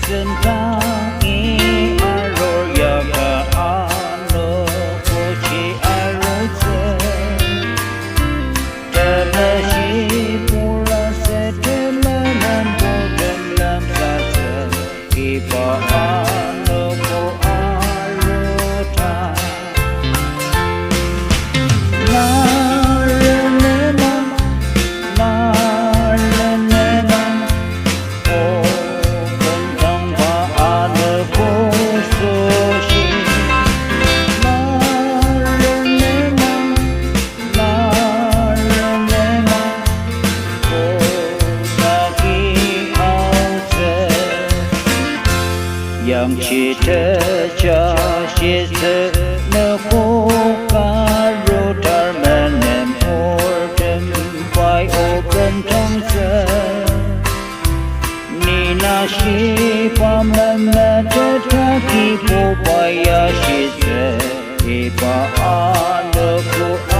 dân ta nghe aroya ka ano kochi aroche tanashi pula se temanan bodem lam sache ipa ano ko arota yang chỉ thế cho chỉ thế nếu cô ca ru tar men em or dem vai o bên trong giờ ni na shi pa men me te ta ki po pa ya shi thế pa a no ko